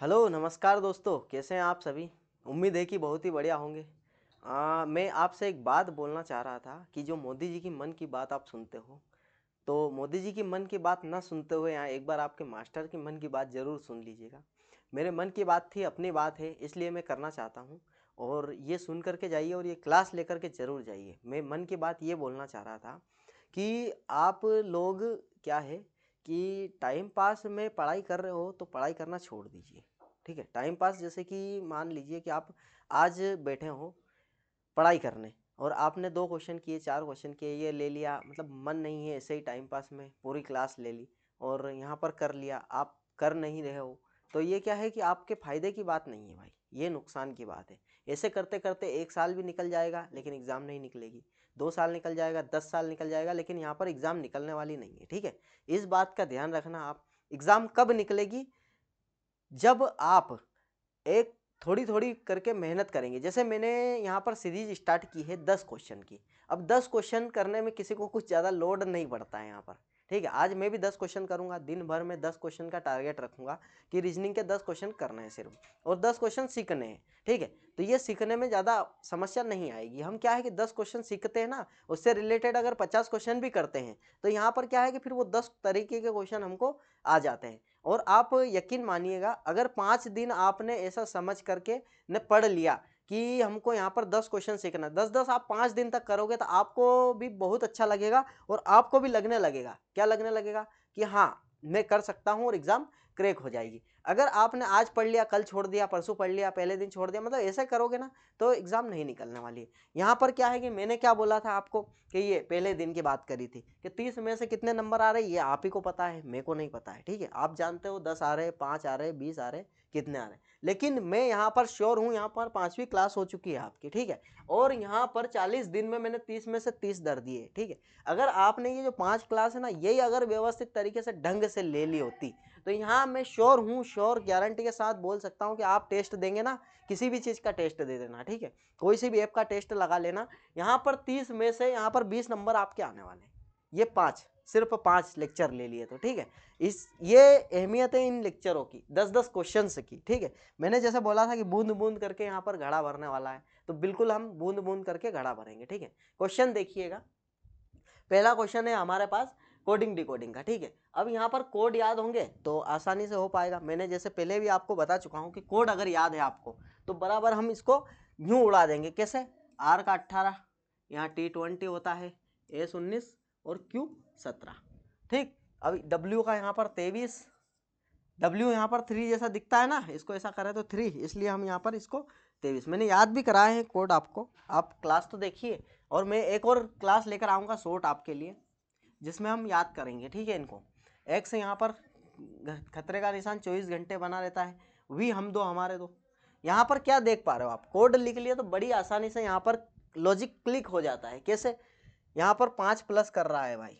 Hello नमस्कार दोस्तों, कैसे हैं आप सभी। उम्मीद है कि बहुत ही बढ़िया होंगे। मैं आपसे एक बात बोलना चाह रहा था कि जो मोदी जी की मन की बात आप सुनते हो, तो मोदी जी की मन की बात ना सुनते हुए यहाँ एक बार आपके मास्टर की मन की बात ज़रूर सुन लीजिएगा। मेरे मन की बात थी, अपनी बात है, इसलिए मैं करना चाहता हूँ। और ये सुन करके जाइए और ये क्लास लेकर के ज़रूर जाइए। मैं मन की बात ये बोलना चाह रहा था कि आप लोग क्या है कि टाइम पास में पढ़ाई कर रहे हो तो पढ़ाई करना छोड़ दीजिए। ठीक है, टाइम पास जैसे कि मान लीजिए कि आप आज बैठे हो पढ़ाई करने और आपने 2 क्वेश्चन किए, 4 क्वेश्चन किए, ये ले लिया, मतलब मन नहीं है, ऐसे ही टाइम पास में पूरी क्लास ले ली और यहाँ पर कर लिया, आप कर नहीं रहे हो। तो ये क्या है कि आपके फ़ायदे की बात नहीं है भाई, ये नुकसान की बात है। ऐसे करते-करते 1 साल भी निकल जाएगा लेकिन एग्ज़ाम नहीं निकलेगी, 2 साल निकल जाएगा, 10 साल निकल जाएगा, लेकिन यहाँ पर एग्ज़ाम निकलने वाली नहीं है, ठीक है? इस बात का ध्यान रखना आप। एग्ज़ाम कब निकलेगी? जब आप एक थोड़ी-थोड़ी करके मेहनत करेंगे। जैसे मैंने यहाँ पर सीरीज़ स्टार्ट की है 10 क्वेश्चन की। अब 10 क्वेश्चन करने में किसी को कुछ ज़्यादा लोड नहीं पड़ता है यहाँ पर, ठीक है? आज मैं भी 10 क्वेश्चन करूँगा, दिन भर में 10 क्वेश्चन का टारगेट रखूँगा कि रीज़निंग के 10 क्वेश्चन करने हैं सिर्फ़ और 10 क्वेश्चन सीखने हैं, ठीक है? तो ये सीखने में ज़्यादा समस्या नहीं आएगी। हम क्या है कि 10 क्वेश्चन सीखते हैं ना, उससे रिलेटेड अगर 50 क्वेश्चन भी करते हैं, तो यहाँ पर क्या है कि फिर वो 10 तरीके के क्वेश्चन हमको आ जाते हैं। और आप यकीन मानिएगा, अगर 5 दिन आपने ऐसा समझ करके ने पढ़ लिया कि हमको यहाँ पर 10 क्वेश्चन सीखना है, 10-10 आप 5 दिन तक करोगे तो आपको भी बहुत अच्छा लगेगा और आपको भी लगने लगेगा। क्या लगने लगेगा? कि हाँ, मैं कर सकता हूँ और एग्ज़ाम क्रैक हो जाएगी। अगर आपने आज पढ़ लिया, कल छोड़ दिया, परसों पढ़ लिया, पहले दिन छोड़ दिया, मतलब ऐसे करोगे ना तो एग्ज़ाम नहीं निकलने वाली है। यहाँ पर क्या है कि मैंने क्या बोला था आपको कि ये पहले दिन की बात करी थी कि 30 में से कितने नंबर आ रहे हैं ये आप ही को पता है, मेरे को नहीं पता है, ठीक है? आप जानते हो 10 आ रहे हैं, 5 आ रहे हैं, 20 आ रहे हैं, कितने आ रहे हैं। लेकिन मैं यहाँ पर श्योर हूँ, यहाँ पर 5वीं क्लास हो चुकी है आपकी, ठीक है? और यहाँ पर 40 दिन में मैंने 30 में से 30 धर दिए, ठीक है? अगर आपने ये जो 5 क्लास है ना, यही अगर व्यवस्थित तरीके से ढंग से ले ली होती, तो यहाँ मैं श्योर हूँ, श्योर गारंटी के साथ बोल सकता हूँ कि आप टेस्ट देंगे ना, किसी भी चीज़ का टेस्ट दे देना, ठीक है? कोई सी भी ऐप का टेस्ट लगा लेना, यहाँ पर 30 में से यहाँ पर 20 नंबर आपके आने वाले हैं। ये 5 सिर्फ 5 लेक्चर ले लिए तो, ठीक है? इस ये अहमियत है इन लेक्चरों की, 10-10 क्वेश्चन्स की, ठीक है? मैंने जैसे बोला था कि बूँद-बूँद करके यहाँ पर घड़ा भरने वाला है, तो बिल्कुल हम बूँद-बूँद करके घड़ा भरेंगे, ठीक है? क्वेश्चन देखिएगा, पहला क्वेश्चन है हमारे पास कोडिंग डिकोडिंग का, ठीक है? अब यहाँ पर कोड याद होंगे तो आसानी से हो पाएगा। मैंने जैसे पहले भी आपको बता चुका हूँ कि कोड अगर याद है आपको, तो बराबर हम इसको यूँ उड़ा देंगे। कैसे? R का 18, यहाँ T20 होता है, S 19 और Q 17, ठीक? अब W का यहाँ पर 23, W यहाँ पर 3 जैसा दिखता है ना, इसको ऐसा करें तो 3, इसलिए हम यहाँ पर इसको 23। मैंने याद भी कराए हैं कोड आपको, आप क्लास तो देखिए। और मैं एक और क्लास लेकर आऊँगा शॉर्ट आपके लिए, जिसमें हम याद करेंगे, ठीक है? इनको एक्स यहाँ पर खतरे का निशान 24 घंटे बना रहता है, वी हम दो हमारे दो। यहाँ पर क्या देख पा रहे हो आप? कोड लिख लिया तो बड़ी आसानी से यहाँ पर लॉजिक क्लिक हो जाता है। कैसे? यहाँ पर 5 प्लस कर रहा है भाई,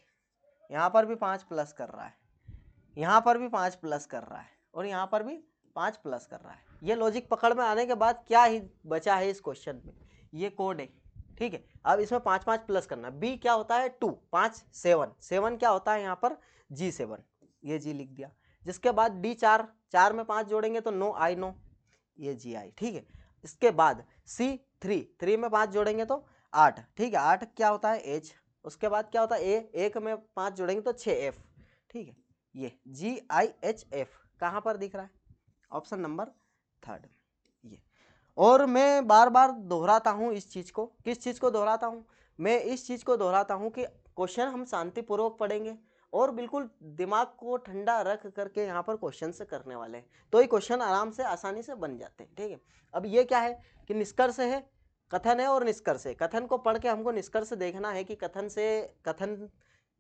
यहाँ पर भी 5 प्लस कर रहा है, यहाँ पर भी 5 प्लस कर रहा है और यहाँ पर भी 5 प्लस कर रहा है। ये लॉजिक पकड़ में आने के बाद क्या ही बचा है इस क्वेश्चन में? ये कोड है, ठीक है? अब इसमें 5-5 प्लस करना। बी क्या होता है? 2, 5 7, 7 क्या होता है यहाँ पर? G7, ये G लिख दिया। जिसके बाद डी 4, 4 में 5 जोड़ेंगे तो नो आई नो, ये GI, ठीक है? इसके बाद C 3, 3 में 5 जोड़ेंगे तो 8, ठीक है? 8 क्या होता है? H। उसके बाद क्या होता है? A, 1 में 5 जोड़ेंगे तो 6F, ठीक है? ये GIHF कहाँ पर दिख रहा है? ऑप्शन नंबर 3 में ये। और मैं बार बार दोहराता हूँ इस चीज़ को। किस चीज़ को दोहराता हूँ? मैं इस चीज़ को दोहराता हूँ कि क्वेश्चन हम शांतिपूर्वक पढ़ेंगे और बिल्कुल दिमाग को ठंडा रख करके यहाँ पर क्वेश्चन से करने वाले हैं, तो ये क्वेश्चन आराम से आसानी से बन जाते हैं, ठीक है? अब ये क्या है कि निष्कर्ष है, कथन है और निष्कर्ष है। कथन को पढ़ के हमको निष्कर्ष देखना है कि कथन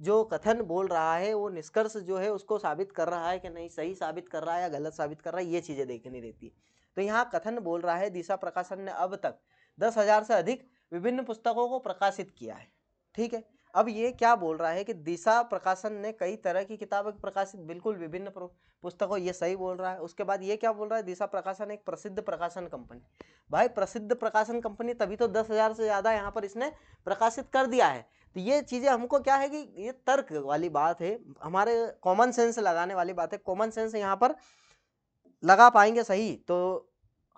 जो कथन बोल रहा है वो निष्कर्ष जो है उसको साबित कर रहा है कि नहीं, सही साबित कर रहा है या गलत साबित कर रहा है, ये चीज़ें देखनी रहती है। तो यहाँ कथन बोल रहा है दिशा प्रकाशन ने अब तक 10,000 से अधिक विभिन्न पुस्तकों को प्रकाशित किया है, ठीक है? अब ये क्या बोल रहा है कि दिशा प्रकाशन ने कई तरह की किताबें प्रकाशित, बिल्कुल विभिन्न पुस्तकों, ये सही बोल रहा है। उसके बाद ये क्या बोल रहा है? दिशा प्रकाशन एक प्रसिद्ध प्रकाशन कंपनी। भाई प्रसिद्ध प्रकाशन कंपनी, तभी तो 10,000 से ज़्यादा यहाँ पर इसने प्रकाशित कर दिया है। तो ये चीज़ें हमको क्या है कि ये तर्क वाली बात है, हमारे कॉमन सेंस लगाने वाली बात है। कॉमन सेंस यहाँ पर लगा पाएंगे सही तो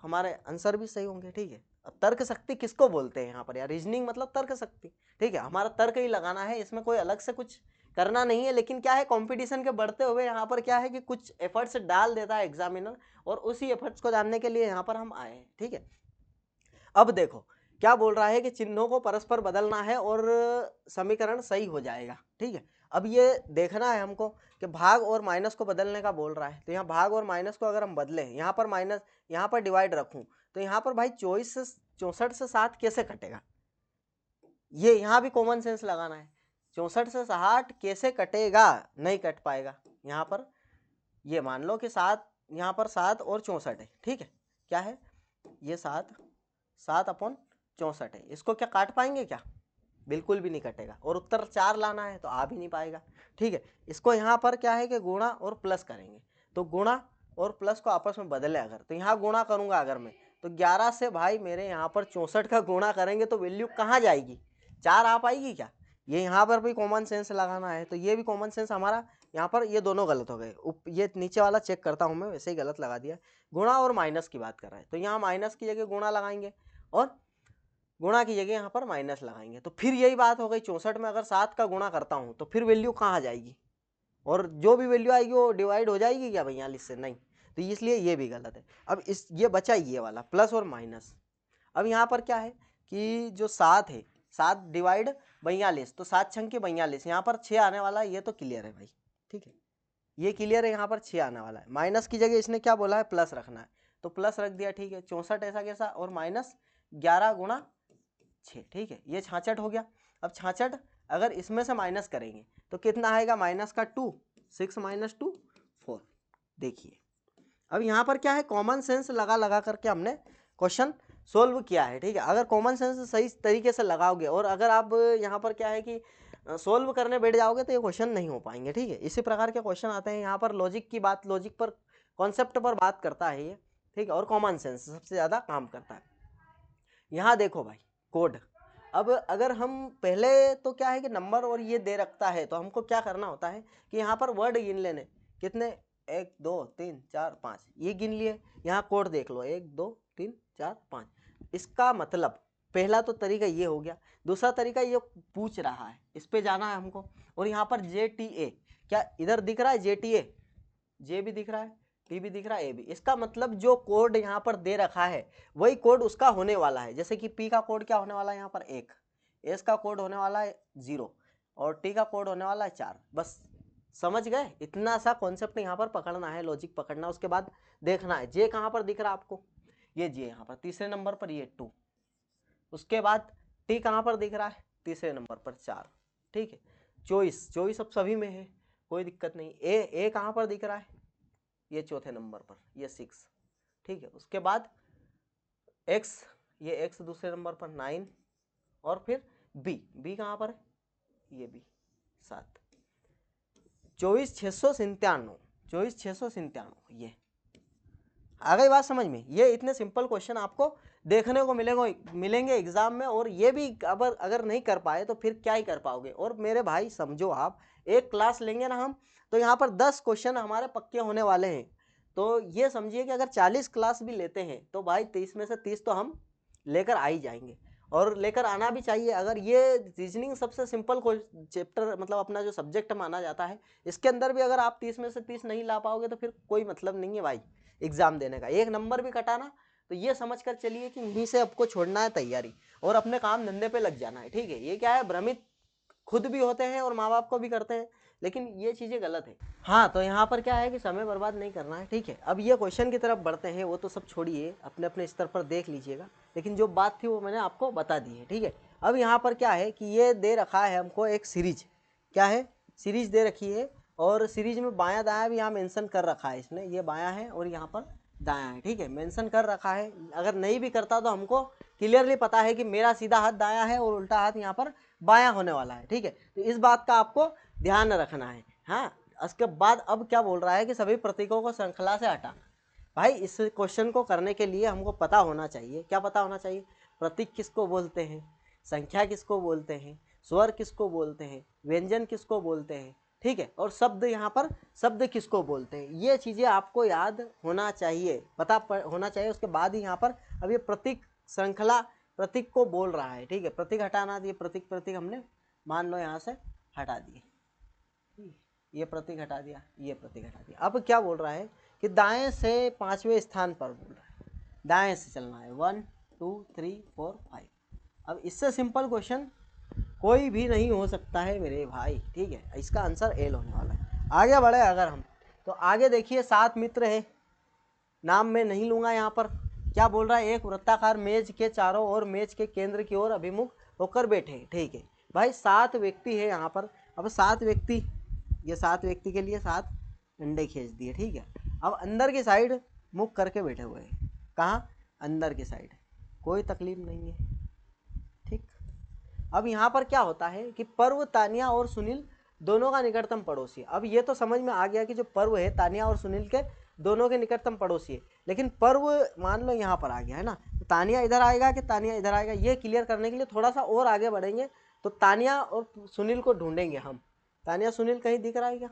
हमारे आंसर भी सही होंगे। ठीक है, अब तर्क शक्ति किसको बोलते हैं यहाँ पर यार? रीजनिंग मतलब तर्क शक्ति। ठीक है, हमारा तर्क ही लगाना है, इसमें कोई अलग से कुछ करना नहीं है। लेकिन क्या है, कंपटीशन के बढ़ते हुए यहाँ पर क्या है कि कुछ एफर्ट्स डाल देता है एग्जामिनर, और उसी एफर्ट्स को जानने के लिए यहाँ पर हम आए हैं। ठीक है, अब देखो क्या बोल रहा है कि चिन्हों को परस्पर बदलना है और समीकरण सही हो जाएगा। ठीक है, अब ये देखना है हमको कि भाग और माइनस को बदलने का बोल रहा है। तो यहाँ भाग और माइनस को अगर हम बदले, यहाँ पर माइनस, यहाँ पर डिवाइड रखूं, तो यहाँ पर भाई 64 से 7 कैसे कटेगा? ये यहाँ भी कॉमन सेंस लगाना है। 64 से 60 कैसे कटेगा? नहीं कट पाएगा। यहाँ पर ये मान लो कि 7, यहाँ पर 7 और 64 है। ठीक है, क्या है ये 7 अपॉन 64 है। इसको क्या काट पाएंगे क्या? बिल्कुल भी नहीं कटेगा। और उत्तर 4 लाना है तो आ भी नहीं पाएगा। ठीक है, इसको यहाँ पर क्या है कि गुणा और प्लस करेंगे। तो गुणा और प्लस को आपस में बदले अगर, तो यहाँ गुणा करूंगा अगर मैं, तो 11 से भाई मेरे यहाँ पर 64 का गुणा करेंगे तो वैल्यू कहाँ जाएगी? 4 आ पाएगी क्या? ये यहाँ पर भी कॉमन सेंस लगाना है। तो ये भी कॉमन सेंस हमारा यहाँ पर, ये दोनों गलत हो गए। ये नीचे वाला चेक करता हूँ मैं, वैसे ही गलत लगा दिया। गुणा और माइनस की बात कर रहा है, तो यहाँ माइनस की जगह गुणा लगाएंगे और गुणा की जगह यहाँ पर माइनस लगाएंगे। तो फिर यही बात हो गई, 64 में अगर 7 का गुणा करता हूँ तो फिर वैल्यू कहाँ जाएगी? और जो भी वैल्यू आएगी वो डिवाइड हो जाएगी क्या 42 से? नहीं, तो इसलिए ये भी गलत है। अब ये बचा ये वाला प्लस और माइनस। अब यहाँ पर क्या है कि जो 7 है, 7 डिवाइड 42, तो 7 छंग के 42, यहाँ पर 6 आने वाला है। ये तो क्लियर है भाई। ठीक है, ये क्लियर है, यहाँ पर 6 आने वाला है। माइनस की जगह इसने क्या बोला है? प्लस रखना है, तो प्लस रख दिया। ठीक है, 64 ऐसा कैसा, और माइनस 11 गुणा 6। ठीक है, ये 66 हो गया। अब 66 अगर इसमें से माइनस करेंगे तो कितना आएगा? माइनस का 2, 6 माइनस 2 4। देखिए अब यहाँ पर क्या है, कॉमन सेंस लगा लगा करके हमने क्वेश्चन सोल्व किया है। ठीक है, अगर कॉमन सेंस सही तरीके से लगाओगे और अगर आप यहाँ पर क्या है कि सोल्व करने बैठ जाओगे तो ये क्वेश्चन नहीं हो पाएंगे। ठीक है, इसी प्रकार के क्वेश्चन आते हैं। यहाँ पर लॉजिक की बात, लॉजिक पर, कॉन्सेप्ट पर बात करता है ये। ठीक है, और कॉमन सेंस सबसे ज़्यादा काम करता है। यहाँ देखो भाई कोड, अब अगर हम पहले तो क्या है कि नंबर और ये दे रखता है तो हमको क्या करना होता है कि यहाँ पर वर्ड गिन लेने, कितने 1 2 3 4 5, ये गिन लिए। यहाँ कोड देख लो 1 2 3 4 5। इसका मतलब पहला तो तरीका ये हो गया। दूसरा तरीका ये पूछ रहा है, इस पे जाना है हमको। और यहाँ पर JTA, क्या इधर दिख रहा है? JTA, जे भी दिख रहा है, टी भी दिख रहा है, ए भी। इसका मतलब जो कोड यहाँ पर दे रखा है वही कोड उसका होने वाला है। जैसे कि पी का कोड क्या होने वाला है यहाँ पर 1, एस का कोड होने वाला है 0 और टी का कोड होने वाला है 4। बस समझ गए? इतना सा कॉन्सेप्ट यहाँ पर पकड़ना है, लॉजिक पकड़ना। उसके बाद देखना है जे कहाँ पर दिख रहा है आपको, ये जे यहाँ पर तीसरे नंबर पर, ये 2। उसके बाद टी कहाँ पर दिख रहा है? तीसरे नंबर पर 4। ठीक है, 24 अब सभी में है, कोई दिक्कत नहीं। ए कहाँ पर दिख रहा है? ये चौथे नंबर पर, ये 6। ठीक है, उसके बाद x, ये x दूसरे नंबर पर 9, और फिर b कहाँ पर है? ये b 7। 24,697, 24,697। ये आ गई बात समझ में? ये इतने सिंपल क्वेश्चन आपको देखने को मिलेंगे एग्जाम में। और ये भी अगर नहीं कर पाए तो फिर क्या ही कर पाओगे। और मेरे भाई समझो, आप एक क्लास लेंगे ना हम, तो यहाँ पर 10 क्वेश्चन हमारे पक्के होने वाले हैं। तो ये समझिए कि अगर 40 क्लास भी लेते हैं तो भाई 30 में से 30 तो हम लेकर आ ही जाएंगे, और लेकर आना भी चाहिए। अगर ये रीजनिंग सबसे सिंपल चैप्टर, मतलब अपना जो सब्जेक्ट माना जाता है, इसके अंदर भी अगर आप 30 में से 30 नहीं ला पाओगे तो फिर कोई मतलब नहीं है भाई एग्जाम देने का। एक नंबर भी कटाना तो ये समझ कर चलिए कि यहीं से आपको छोड़ना है तैयारी और अपने काम धंधे पे लग जाना है। ठीक है, ये क्या है, भ्रमित खुद भी होते हैं और माँ बाप को भी करते हैं, लेकिन ये चीज़ें गलत है। हाँ, तो यहाँ पर क्या है कि समय बर्बाद नहीं करना है। ठीक है, अब ये क्वेश्चन की तरफ बढ़ते हैं। वो तो सब छोड़िए, अपने अपने स्तर पर देख लीजिएगा, लेकिन जो बात थी वो मैंने आपको बता दी है। ठीक है, अब यहाँ पर क्या है कि ये दे रखा है हमको एक सीरीज, क्या है, सीरीज दे रखी है, और सीरीज में बायां दायां भी यहाँ मेंशन कर रखा है इसने। ये बायां है और यहाँ पर दायां है। ठीक है, मेंशन कर रखा है। अगर नहीं भी करता तो हमको क्लियरली पता है कि मेरा सीधा हाथ दायां है और उल्टा हाथ यहाँ पर बायां होने वाला है। ठीक है, तो इस बात का आपको ध्यान रखना है। हाँ, उसके बाद अब क्या बोल रहा है कि सभी प्रतीकों को श्रृंखला से हटाना। भाई इस क्वेश्चन को करने के लिए हमको पता होना चाहिए, क्या पता होना चाहिए? प्रतीक किसको बोलते हैं, संख्या किसको बोलते हैं, स्वर किसको बोलते हैं, व्यंजन किसको बोलते हैं, ठीक है। और शब्द यहाँ पर शब्द किसको बोलते हैं, ये चीज़ें आपको याद होना चाहिए, होना चाहिए। उसके बाद ही यहाँ पर अब ये प्रतीक श्रृंखला प्रतीक को बोल रहा है, ठीक है। प्रतीक हटाना, ये प्रतीक हमने मान लो यहाँ से हटा दिए, ये प्रतीक हटा दिया, ये प्रतीक हटा दिया। अब क्या बोल रहा है कि दाएं से 5वें स्थान पर बोल रहा है, दाएं से चलना है 1 2 3 4 5। अब इससे सिंपल क्वेश्चन कोई भी नहीं हो सकता है मेरे भाई, ठीक है। इसका आंसर एल होने वाला है। आगे बढ़े अगर हम, तो आगे देखिए 7 मित्र है, नाम मैं नहीं लूंगा यहाँ पर। क्या बोल रहा है, एक वृत्ताकार मेज के चारों ओर मेज के केंद्र की ओर अभिमुख होकर बैठे, ठीक है भाई। 7 व्यक्ति है यहाँ पर। अब 7 व्यक्ति, ये 7 व्यक्ति के लिए 7 डंडे खींच दिए, ठीक है। अब अंदर की साइड मुख करके बैठे हुए हैं, कहाँ, अंदर की साइड, कोई तकलीफ नहीं है, ठीक। अब यहाँ पर क्या होता है कि पर्व तानिया और सुनील दोनों का निकटतम पड़ोसी। अब ये तो समझ में आ गया कि जो पर्व है तानिया और सुनील के दोनों के निकटतम पड़ोसी है, लेकिन पर्व मान लो यहाँ पर आ गया है ना, तो तानिया इधर आएगा कि तानिया इधर आएगा, ये क्लियर करने के लिए थोड़ा सा और आगे बढ़ेंगे। तो तानिया और सुनील को ढूंढेंगे हम। तानिया सुनील कहीं दिख रहा है क्या,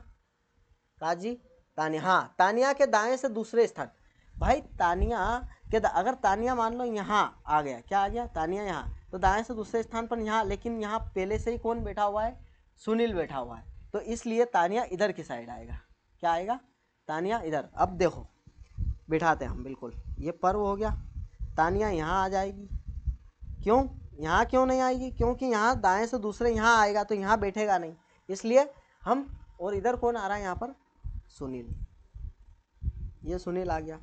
काजी तानिया, हाँ तानिया के दाएं से दूसरे स्थान। भाई तानिया के अगर तानिया मान लो यहाँ आ गया, क्या आ गया, तानिया यहाँ, तो दाएं से दूसरे स्थान पर यहाँ, लेकिन यहाँ पहले से ही कौन बैठा हुआ है, सुनील बैठा हुआ है, तो इसलिए तानिया इधर की साइड आएगा। क्या आएगा, तानिया इधर। अब देखो बिठाते हम, बिल्कुल ये पर्व हो गया, तानिया यहाँ आ जाएगी। क्यों यहाँ क्यों नहीं आएगी, क्योंकि यहाँ दाएं से दूसरे यहाँ आएगा तो यहाँ बैठेगा नहीं, इसलिए हम, और इधर कौन आ रहा है यहाँ पर, सुनील, ये सुनील आ गया।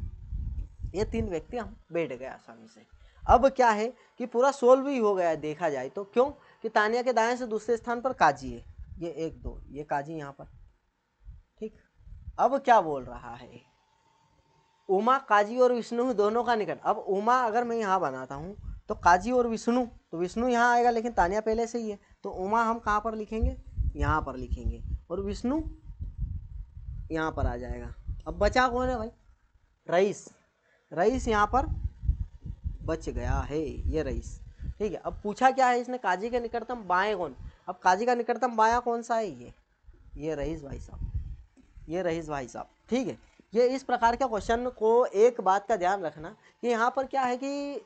ये 3 व्यक्ति हम बैठ गए आसानी से। अब क्या है कि पूरा सोल्व ही हो गया है देखा जाए तो, क्यों कि तानिया के दाएं से दूसरे स्थान पर काजी है, ये 1 2, ये काजी यहाँ पर, ठीक। अब क्या बोल रहा है, उमा काजी और विष्णु दोनों का निकट। अब उमा अगर मैं यहाँ बनाता हूँ तो काजी और विष्णु, तो विष्णु यहाँ आएगा, लेकिन तानिया पहले से ही है, तो उमा हम कहाँ पर लिखेंगे, यहाँ पर लिखेंगे, और विष्णु यहाँ पर आ जाएगा। अब बचा कौन है भाई, रईस, रईस यहाँ पर बच गया है, ये रईस, ठीक है। अब पूछा क्या है इसने, काजी के निकटतम बाएं कौन। अब काजी का निकटतम बायां कौन सा है, ये रईस भाई साहब, ये रईस भाई साहब, ठीक है। ये इस प्रकार के क्वेश्चन को एक बात का ध्यान रखना कि यहाँ पर क्या है कि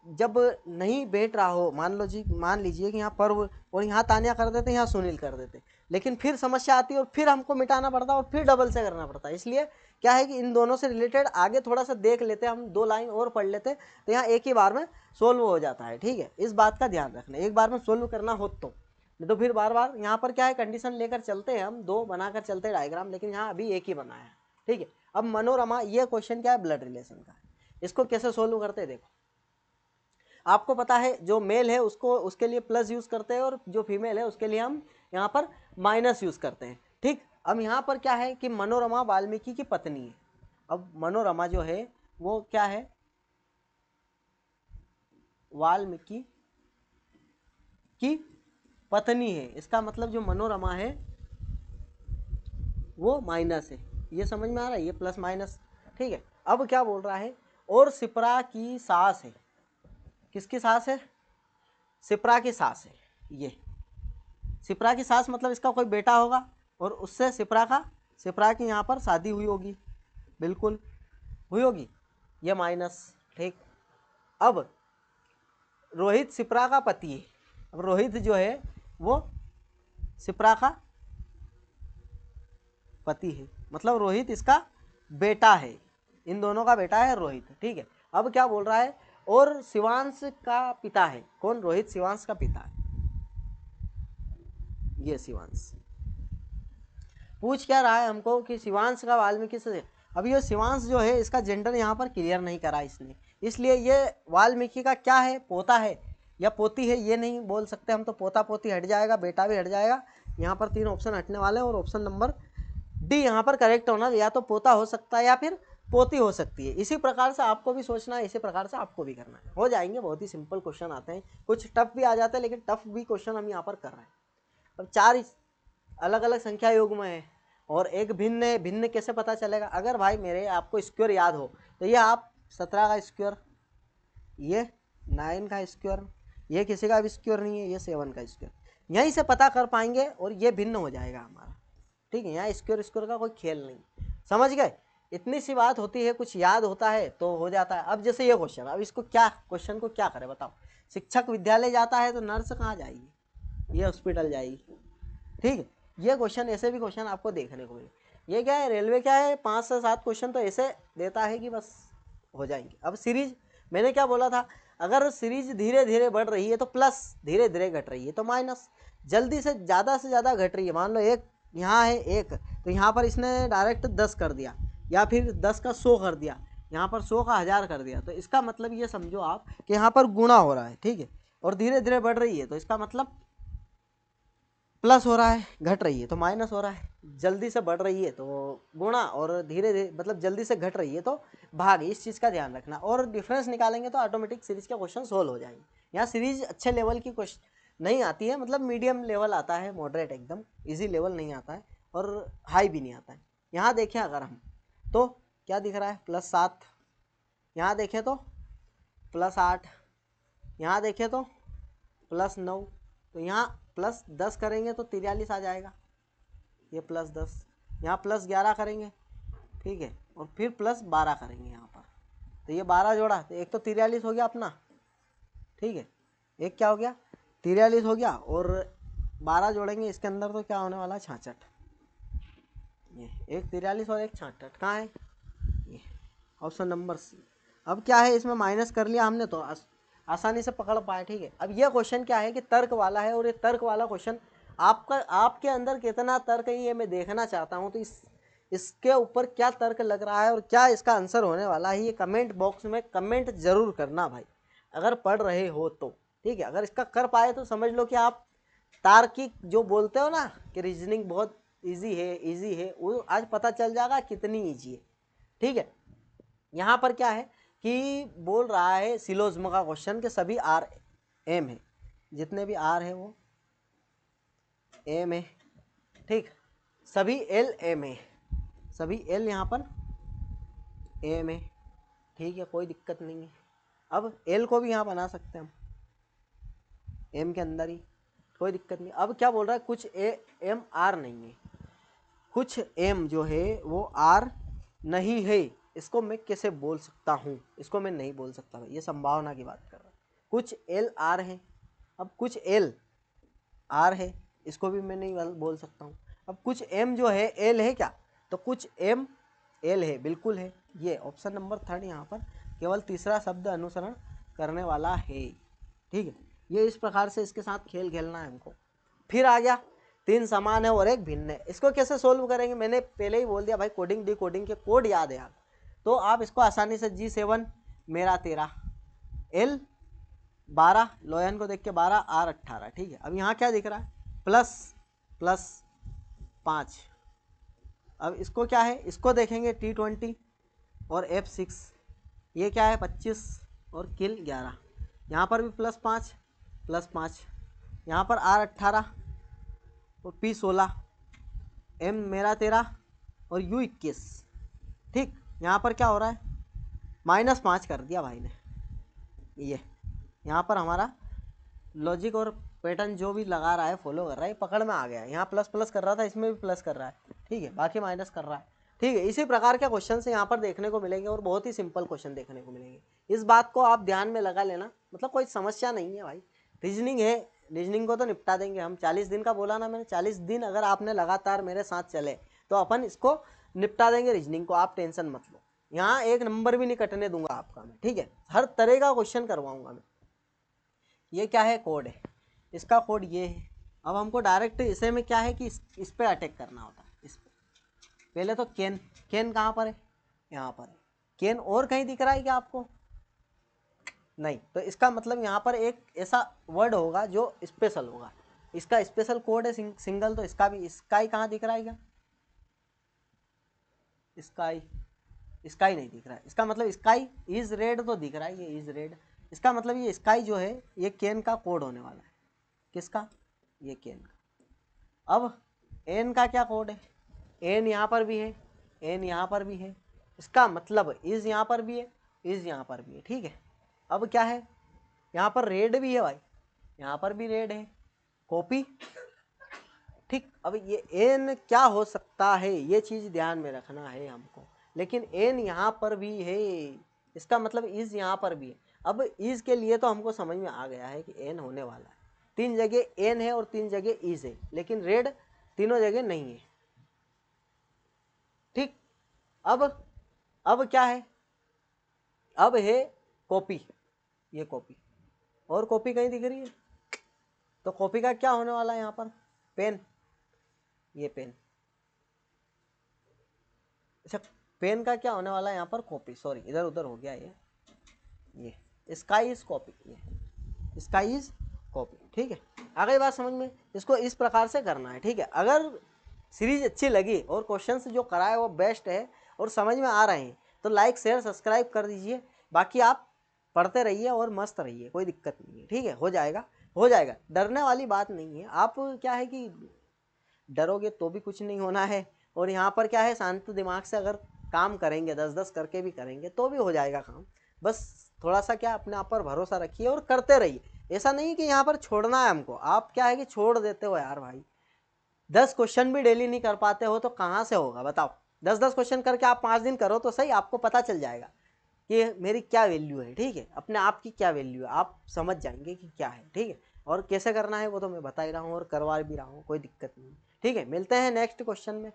जब नहीं बैठ रहा हो, मान लीजिए कि यहाँ पर्व और यहाँ तानिया कर देते, यहाँ सुनील कर देते, लेकिन फिर समस्या आती है और फिर हमको मिटाना पड़ता है और फिर डबल से करना पड़ता है। इसलिए क्या है कि इन दोनों से रिलेटेड आगे थोड़ा सा देख लेते हैं हम, 2 लाइन और पढ़ लेते, तो यहाँ एक ही बार में सोल्व हो जाता है, ठीक है। इस बात का ध्यान रखना, एक बार में सोल्व करना हो तो, नहीं तो फिर बार बार यहाँ पर क्या है, कंडीशन लेकर चलते हैं हम, 2 बनाकर चलते हैं डायग्राम, लेकिन यहाँ अभी एक ही बनाया है, ठीक है। अब मनोरमा, ये क्वेश्चन क्या है, ब्लड रिलेशन का है, इसको कैसे सोल्व करते हैं देखो। आपको पता है जो मेल है उसको, उसके लिए प्लस यूज करते हैं, और जो फीमेल है उसके लिए हम यहाँ पर माइनस यूज करते हैं, ठीक। अब यहाँ पर क्या है कि मनोरमा वाल्मीकि की पत्नी है। अब मनोरमा जो है वो क्या है, वाल्मीकि की पत्नी है, इसका मतलब जो मनोरमा है वो माइनस है, ये समझ में आ रहा है, ये प्लस माइनस, ठीक है। अब क्या बोल रहा है, और सिप्रा की सास है, किसकी सास है, सिप्रा की सास है, ये सिप्रा की सास मतलब इसका कोई बेटा होगा, और उससे सिप्रा की यहाँ पर शादी हुई होगी, बिल्कुल हुई होगी, ये माइनस, ठीक। अब रोहित सिप्रा का पति है। अब रोहित जो है वो सिप्रा का पति है, मतलब रोहित इसका बेटा है, इन दोनों का बेटा है रोहित, ठीक है। अब क्या बोल रहा है, और शिवांश का पिता है, कौन, रोहित शिवांश का पिता है, ये शिवांश। पूछ क्या रहा है हमको कि शिवांश का वाल्मीकि से, अब ये शिवांश जो है इसका जेंडर यहाँ पर क्लियर नहीं करा इसने, इसलिए ये वाल्मीकि का क्या है, पोता है या पोती है, ये नहीं बोल सकते हम, तो पोता पोती हट जाएगा, बेटा भी हट जाएगा, यहाँ पर 3 ऑप्शन हटने वाले हैं, और ऑप्शन नंबर डी यहाँ पर करेक्ट होना, या तो पोता हो सकता है या फिर पोती हो सकती है। इसी प्रकार से आपको भी सोचना है, इसी प्रकार से आपको भी करना है, हो जाएंगे, बहुत ही सिंपल क्वेश्चन आते हैं, कुछ टफ भी आ जाते हैं, लेकिन टफ भी क्वेश्चन हम यहाँ पर कर रहे हैं। अब 4 अलग अलग संख्या युग्म है और एक भिन्न है, भिन्न कैसे पता चलेगा, अगर भाई मेरे आपको स्क्वायर याद हो तो ये आप 17 का स्क्वायर, ये 9 का स्क्वायर, ये किसी का भी स्क्वायर नहीं है, ये 7 का स्क्वायर, यहीं से पता कर पाएंगे और ये भिन्न हो जाएगा हमारा, ठीक है, यहाँ स्क्वायर स्क्वायर का कोई खेल नहीं, समझ गए। इतनी सी बात होती है, कुछ याद होता है तो हो जाता है। अब जैसे ये क्वेश्चन, अब इसको क्या, क्वेश्चन को क्या करें बताओ। शिक्षक विद्यालय जाता है तो नर्स कहाँ जाएगी, ये हॉस्पिटल जाएगी, ठीक है। ये क्वेश्चन, ऐसे भी क्वेश्चन आपको देखने को मिले। ये क्या है, रेलवे क्या है, 5 से 7 क्वेश्चन तो ऐसे देता है कि बस हो जाएंगे। अब सीरीज, मैंने क्या बोला था, अगर सीरीज धीरे धीरे बढ़ रही है तो प्लस, धीरे धीरे घट रही है तो माइनस, जल्दी से ज़्यादा घट रही है। मान लो एक यहाँ है एक, तो यहाँ पर इसने डायरेक्ट 10 कर दिया, या फिर 10 का 100 कर दिया, यहाँ पर 100 का 1000 कर दिया, तो इसका मतलब ये समझो आप कि यहाँ पर गुणा हो रहा है, ठीक है। और धीरे धीरे बढ़ रही है तो इसका मतलब प्लस हो रहा है, घट रही है तो माइनस हो रहा है। जल्दी से बढ़ रही है तो गुणा, और धीरे धीरे मतलब जल्दी से घट रही है तो भाग। इस चीज़ का ध्यान रखना, और डिफरेंस निकालेंगे तो ऑटोमेटिक सीरीज के क्वेश्चन सोल्व हो जाएंगे। यहाँ सीरीज अच्छे लेवल की क्वेश्चन नहीं आती है, मतलब मीडियम लेवल आता है, मॉडरेट, एकदम इजी लेवल नहीं आता है और हाई भी नहीं आता है। यहाँ देखें अगर हम, तो क्या दिख रहा है, +7, यहाँ देखें तो +8, यहाँ देखें तो +9, तो यहाँ +10 करेंगे तो 43 आ जाएगा, ये +10, यहाँ +11 करेंगे, ठीक है, और फिर +12 करेंगे यहाँ पर, तो ये 12 जोड़ा, तो एक तो 43 हो गया अपना, ठीक है, एक क्या हो गया 43 हो गया, और 12 जोड़ेंगे इसके अंदर तो क्या होने वाला है 66, ये एक 43 और एक 66 कहाँ है, ये ऑप्शन नंबर सी। अब क्या है, इसमें माइनस कर लिया हमने तो आसानी से पकड़ पाए, ठीक है। अब यह क्वेश्चन क्या है कि तर्क वाला है, और ये तर्क वाला क्वेश्चन आपके अंदर कितना तर्क है ये मैं देखना चाहता हूँ। तो इसके ऊपर क्या तर्क लग रहा है और क्या इसका आंसर होने वाला है, ये कमेंट बॉक्स में कमेंट जरूर करना भाई, अगर पढ़ रहे हो तो, ठीक है। अगर इसका कर पाए तो समझ लो कि आप तार्किक जो बोलते हो ना कि रीजनिंग बहुत इजी है, वो आज पता चल जाएगा कितनी ईजी है, ठीक है। यहाँ पर क्या है कि बोल रहा है सिलोज्म का क्वेश्चन के सभी आर एम है, जितने भी आर है वो एम है, ठीक, सभी एल एम है, सभी एल यहाँ पर एम है, ठीक है, कोई दिक्कत नहीं है। अब एल को भी यहाँ बना सकते हैं हम एम के अंदर ही, कोई दिक्कत नहीं। अब क्या बोल रहा है, कुछ एम आर नहीं है, कुछ एम जो है वो आर नहीं है, इसको मैं कैसे बोल सकता हूँ, इसको मैं नहीं बोल सकता भाई, ये संभावना की बात कर रहा है। कुछ एल आर है, अब कुछ एल आर है, इसको भी मैं नहीं बोल सकता हूँ। अब कुछ एम जो है एल है क्या, तो कुछ एम एल है, बिल्कुल है। ये ऑप्शन नंबर 3 यहाँ पर केवल तीसरा शब्द अनुसरण करने वाला है, ठीक है। ये इस प्रकार से इसके साथ खेल खेलना है हमको। फिर आ गया 3 समान है और 1 भिन्न है, इसको कैसे सोल्व करेंगे, मैंने पहले ही बोल दिया भाई, कोडिंग डी कोडिंग के कोड याद है आप, तो आप इसको आसानी से G7 मेरा 13, L 12, लोयन को देख के 12, R 18, ठीक है। अब यहाँ क्या दिख रहा है, +5। अब इसको क्या है, इसको देखेंगे T20 और F6, ये क्या है 25 और किल 11, यहाँ पर भी +5, यहाँ पर R 18 और P 16, M मेरा 13 और U 21, ठीक। यहाँ पर क्या हो रहा है, -5 कर दिया भाई ने, ये यहाँ पर हमारा लॉजिक और पैटर्न जो भी लगा रहा है, फॉलो कर रहा है, पकड़ में आ गया। यहाँ प्लस प्लस कर रहा था, इसमें भी प्लस कर रहा है, ठीक है, बाकी माइनस कर रहा है, ठीक है। इसी प्रकार के क्वेश्चन से यहाँ पर देखने को मिलेंगे, और बहुत ही सिंपल क्वेश्चन देखने को मिलेंगे। इस बात को आप ध्यान में लगा लेना, मतलब कोई समस्या नहीं है भाई, रीजनिंग है, रीजनिंग को तो निपटा देंगे हम। 40 दिन का बोला ना मैंने, 40 दिन अगर आपने लगातार मेरे साथ चले तो अपन इसको निपटा देंगे रीजनिंग को, आप टेंशन मत लो। यहाँ 1 नंबर भी नहीं कटने दूंगा आपका मैं, ठीक है, हर तरह का क्वेश्चन करवाऊंगा मैं। ये क्या है, कोड है, इसका कोड ये है। अब हमको डायरेक्ट इसे में क्या है कि इस पे अटैक करना होता है, इस पे। पहले तो केन, केन कहाँ पर है, यहाँ पर है। केन और कहीं दिख रहा है क्या आपको, नहीं, तो इसका मतलब यहाँ पर एक ऐसा वर्ड होगा जो स्पेशल होगा, इसका स्पेशल कोड है सिंगल, तो इसका भी स्काई कहाँ दिख रहा है क्या, स्काई, स्काई नहीं दिख रहा है, इसका मतलब स्काई इज रेड तो दिख रहा है, ये इज रेड, इसका मतलब ये स्काई जो है ये केन का कोड होने वाला है, किसका, ये केन का। अब एन का क्या कोड है, एन यहाँ पर भी है, एन यहाँ पर भी है, इसका मतलब इज यहाँ पर भी है, इज यहाँ पर भी है, ठीक है। अब क्या है, यहाँ पर रेड भी है भाई, यहाँ पर भी रेड है, कॉपी, ठीक, अब ये एन क्या हो सकता है, ये चीज़ ध्यान में रखना है हमको। लेकिन एन यहाँ पर भी है, इसका मतलब इज यहाँ पर भी है। अब इज के लिए तो हमको समझ में आ गया है कि एन होने वाला है, 3 जगह एन है और 3 जगह इज है, लेकिन रेड तीनों जगह नहीं है। ठीक, अब क्या है, अब है कॉपी, ये कॉपी, और कॉपी कहीं दिख रही है, तो कॉपी का क्या होने वाला है यहाँ पर, पेन, ये पेन। अच्छा, पेन का क्या होने वाला है यहाँ पर, कॉपी, सॉरी इधर उधर हो गया ये स्काई इज कॉपी, ये स्काई इज कॉपी। ठीक है, आ गई बात समझ में, इसको इस प्रकार से करना है। ठीक है, अगर सीरीज अच्छी लगी और क्वेश्चंस जो कराए वो बेस्ट है और समझ में आ रहे हैं तो लाइक शेयर सब्सक्राइब कर दीजिए। बाकी आप पढ़ते रहिए और मस्त रहिए, कोई दिक्कत नहीं है। ठीक है, हो जाएगा, हो जाएगा, डरने वाली बात नहीं है। आप क्या है कि डरोगे तो भी कुछ नहीं होना है, और यहाँ पर क्या है, शांत दिमाग से अगर काम करेंगे, 10-10 करके भी करेंगे तो भी हो जाएगा काम। बस थोड़ा सा क्या अपने आप पर भरोसा रखिए और करते रहिए। ऐसा नहीं कि यहाँ पर छोड़ना है हमको, आप क्या है कि छोड़ देते हो यार भाई, 10 क्वेश्चन भी डेली नहीं कर पाते हो तो कहाँ से होगा बताओ। 10-10 क्वेश्चन करके आप 5 दिन करो तो सही, आपको पता चल जाएगा कि मेरी क्या वैल्यू है। ठीक है, अपने आप की क्या वैल्यू है, आप समझ जाएंगे कि क्या है। ठीक है, और कैसे करना है वो तो मैं बता ही रहा हूँ और करवा भी रहा हूँ, कोई दिक्कत नहीं। ठीक है, मिलते हैं नेक्स्ट क्वेश्चन में।